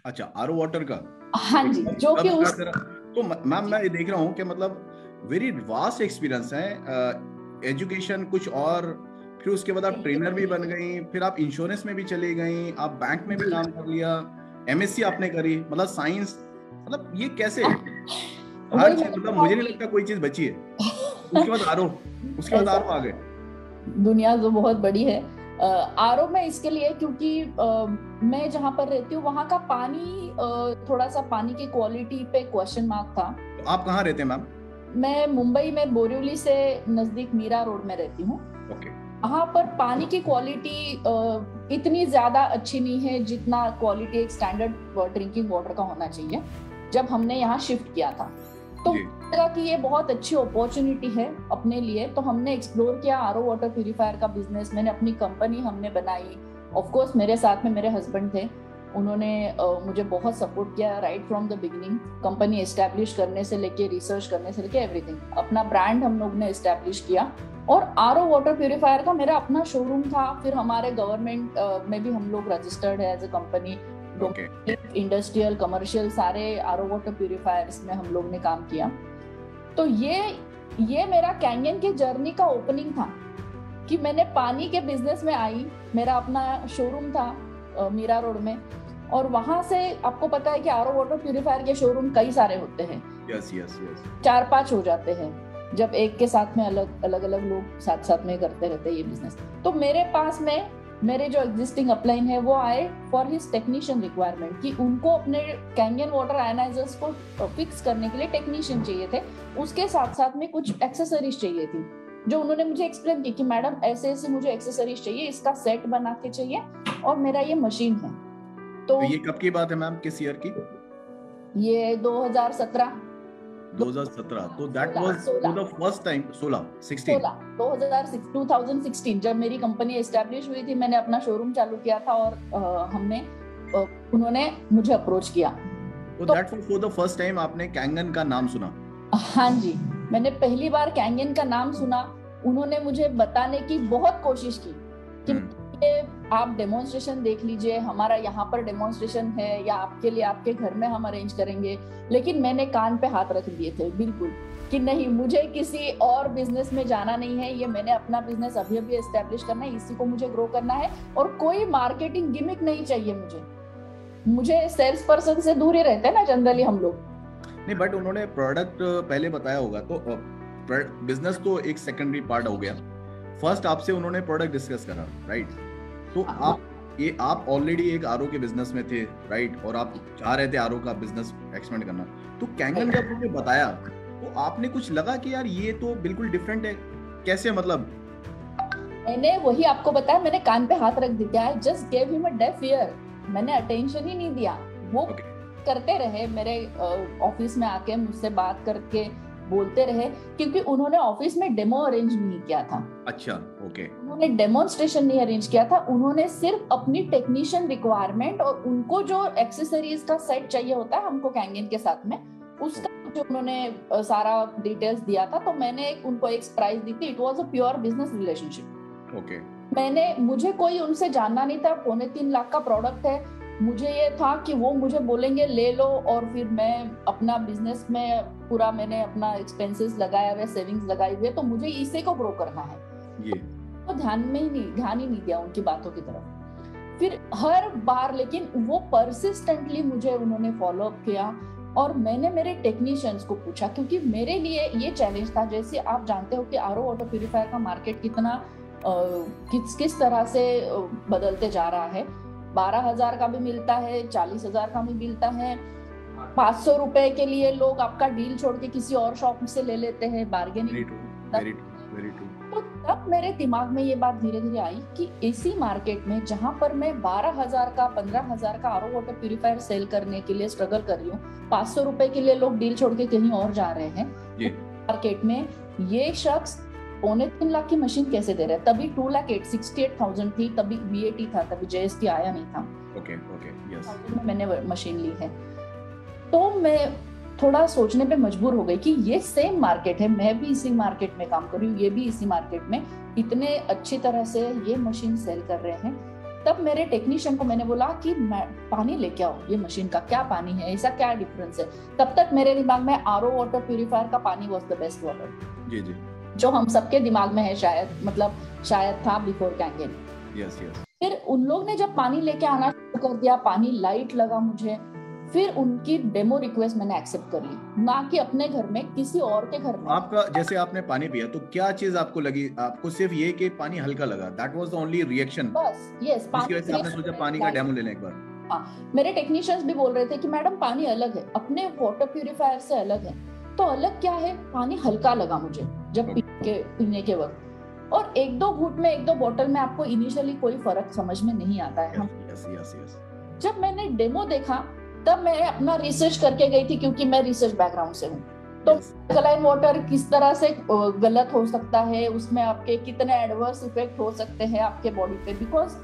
अच्छा, RO water का। हाँ जी, जो कि उस तो मैम मैं ये देख रहा हूँ कि मतलब वेरी वास्ट एक्सपीरियंस है, एजुकेशन कुछ और, फिर उसके बाद आप ट्रेनर भी बन गई, फिर आप इंश्योरेंस में भी चली गई, आप बैंक में भी काम कर लिया, एमएससी आपने करी, मतलब साइंस, मतलब ये कैसे हर चीज, मतलब मुझे नहीं लगता कोई चीज बची है। उसके बाद आरओ, उसके बाद आरओ आ गए। दुनिया तो बहुत बड़ी है। आरओ में इसके लिए क्योंकि मैं जहाँ पर रहती हूँ वहाँ का पानी, थोड़ा सा पानी की क्वालिटी पे क्वेश्चन मार्क था। तो आप कहाँ रहते हैं मैम? मैं मुंबई में बोरिवली से नजदीक मीरा रोड में रहती हूँ। ओके। वहाँ पर पानी की क्वालिटी इतनी ज्यादा अच्छी नहीं है जितना क्वालिटी एक स्टैंडर्ड ड्रिंकिंग वाटर का होना चाहिए। जब हमने यहाँ शिफ्ट किया था तो लगा कि ये बहुत अच्छी अपॉर्चुनिटी है अपने लिए, तो हमने एक्सप्लोर किया आरओ वाटर प्यूरिफायर का बिजनेस। मैंने अपनी कंपनी हमने बनाई। ऑफ कोर्स मेरे साथ में मेरे हस्बैंड थे, उन्होंने मुझे बहुत सपोर्ट किया right from the beginning. Company establish करने से लेके रिसर्च करने से लेके एवरीथिंग, अपना ब्रांड हम लोग ने एस्टैब्लिश किया। और आरओ वाटर प्यूरिफायर का मेरा अपना शोरूम था। फिर हमारे गवर्नमेंट में भी हम लोग रजिस्टर्ड है as a company. Industrial commercial सारे आरओ वाटर प्यूरिफायर्स में हम लोग ने काम किया। तो ये मेरा कैंगन के जर्नी का ओपनिंग था कि मैंने पानी के बिजनेस में आई। मेरा अपना शोरूम था मीरा रोड में, और वहां से आपको पता है कि आरओ वाटर प्यूरिफायर के शोरूम कई सारे होते हैं। यस यस यस, 4-5 हो जाते हैं जब एक के साथ में अलग अलग लोग साथ साथ में करते रहते हैं ये बिजनेस। तो मेरे पास में मेरे जो एग्जिस्टिंग अपलाइन है वो आए फॉर हिज टेक्नीशियन रिक्वायरमेंट, कि उनको अपने कैंगन वाटर आयनाइजर्स को फिक्स करने के लिए टेक्नीशियन चाहिए थे। उसके साथ साथ में कुछ एक्सेसरीज चाहिए थी जो उन्होंने मुझे एक्सप्लेन की कि मैडम ऐसे ऐसे मुझे एक्सेसरीज चाहिए, इसका सेट बना के चाहिए और मेरा ये मशीन है। तो ये कब की बात है मैम, किस ईयर की? ये 2017। तो that was for the first time. 2016 जब मेरी कंपनी एस्टैब्लिश हुई थी, मैंने अपना शोरूम चालू किया था और उन्होंने मुझे अप्रोच किया। तो that was for the first time आपने कैंगन का नाम सुना? हाँ जी, मैंने पहली बार कैंगन का नाम सुना। उन्होंने मुझे बताने की बहुत कोशिश की कि आप डेमोन्स्ट्रेशन देख लीजिए, हमारा यहाँ पर डेमोन्स्ट्रेशन है या आपके लिए आपके घर में हम अरेंज करेंगे। लेकिन मैंने कान पे हाथ रख दिए थे बिल्कुल कि नहीं, मुझे किसी और बिजनेस में जाना नहीं है, ये मैंने अपना बिजनेस अभी अभी एस्टेब्लिश करना है, इसी को मुझे ग्रो करना है और कोई मार्केटिंग गिमिक नहीं चाहिए मुझे सेल्स पर्सन से दूर ही रहते हैं ना जनरली हम लोग। नहीं, बट उन्होंने प्रोडक्ट पहले बताया होगा, तो बिजनेस तो एक सेकेंडरी पार्ट हो गया। फर्स्ट आपसे उन्होंने प्रोडक्ट डिस्कस करा, राइट? तो आप ऑलरेडी एक आरओ के बिजनेस में थे, राइट? और आप चाह रहे थे आरओ का बिजनेस एक्सपेंड करना। तो कैंगन जब उन्होंने बताया तो आपने कुछ लगा कि यार ये तो बिल्कुल डिफरेंट है, कैसे? मतलब मैंने वही आपको बताया, मैंने कान पे हाथ रख दिया। I just gave him a deaf ear. मैंने अटेंशन ही नहीं दिया। वो करते रहे मेरे ऑफिस में आके मुझसे बात करके बोलते रहे, क्योंकि उन्होंने ऑफिस में डेमो अरेंज नहीं किया था। अच्छा, ओके। उन्होंने डेमोन्स्ट्रेशन नहीं अरेंज किया था। उन्होंने सिर्फ अपनी टेक्नीशियन रिक्वायरमेंट और उनको जो एक्सेसरीज का सेट चाहिए होता है हमको कैंगन के साथ में, उसका जो उन्होंने सारा डिटेल्स दिया था। तो मैंने उनको एक प्राइस दी थी। It was a pure business relationship. Okay. मुझे कोई उनसे जानना नहीं था। 3.25 लाख का प्रोडक्ट है। मुझे ये था कि वो मुझे बोलेंगे ले लो, और फिर मैं अपना बिजनेस में पूरा मैंने अपना एक्सपेंसेस लगाया हुए, सेविंग्स लगाई हुई, तो मुझे इसी को ग्रो करना है। ये तो ध्यान ही नहीं दिया उनकी बातों की तरफ। फिर हर बार लेकिन वो परसिस्टेंटली मुझे उन्होंने फॉलो अप किया और मैंने मेरे टेक्नीशियंस को पूछा, क्योंकि मेरे लिए ये चैलेंज था। जैसे आप जानते हो कि आरओ वाटर प्यूरिफायर का मार्केट कितना किस तरह से बदलते जा रहा है। 12,000 का भी मिलता है, 40,000 का भी मिलता है। 500 रुपए के लिए लोग आपका डील छोड़ के किसी और शॉप से ले लेते हैं, बार्गेनिंग। तो तब मेरे दिमाग में ये बात धीरे धीरे आई कि इसी मार्केट में जहां पर मैं 12,000 का 15,000 का आरओ वाटर प्यूरिफायर सेल करने के लिए स्ट्रगल कर रही हूँ, 500 रुपए के लिए लोग डील छोड़ के कहीं और जा रहे हैं। मार्केट में ये शख्स 3.25 लाख की मशीन कैसे दे रहा है? तभी 2,68,000 थी, तभी VAT था, तभी GST आया नहीं था। यस। मैंने मशीन ली है। तो मैं थोड़ा सोचने पे मजबूर हो गई कि ये सेम मार्केट है, मैं भी इसी मार्केट में काम कर रही हूँ, ये भी इसी मार्केट में इतने अच्छी तरह से ये मशीन सेल कर रहे हैं। तब मेरे टेक्नीशियन को मैंने बोला कि पानी लेके आओ, ये मशीन का क्या पानी है, ऐसा क्या डिफरेंस है। तब तक मेरे दिमाग में आरओ वाटर प्यूरिफायर का पानी वाज द बेस्ट वाटर, जी जी, जो हम सबके दिमाग में है शायद, मतलब शायद था बिफोर कैंगन। Yes yes. फिर उन लोग ने जब पानी लेके आना शुरू कर दिया, पानी लाइट लगा मुझे, फिर उनकी डेमो रिक्वेस्ट मैंने एक्सेप्ट कर ली, ना कि अपने घर में, किसी और के घर में। आपका जैसे आपने पानी पिया तो क्या चीज आपको लगी? आपको सिर्फ ये कि पानी हल्का लगा, that was the only reaction? बस यस, इसकी वजह से आपने सोचा पानी का डेमो ले लें एक बार? हाँ, मेरे टेक्नीशियंस भी बोल रहे थे कि मैडम पानी अलग है, अपने वाटर प्यूरिफायर से अलग है। तो अलग क्या है? पानी हल्का लगा मुझे जब पीने के वक्त, और एक दो घूंट में, एक दो बोतल में आपको इनिशियली कोई फर्क समझ में नहीं आता है। Yes yes yes. जब मैंने डेमो देखा तब मैं अपना रिसर्च करके गई थी, क्योंकि मैं रिसर्च बैकग्राउंड से हूँ। तो अल्कलाइन वाटर किस तरह से गलत हो सकता है, उसमें आपके कितने एडवर्स इफेक्ट हो सकते हैं आपके बॉडी पे, बिकॉज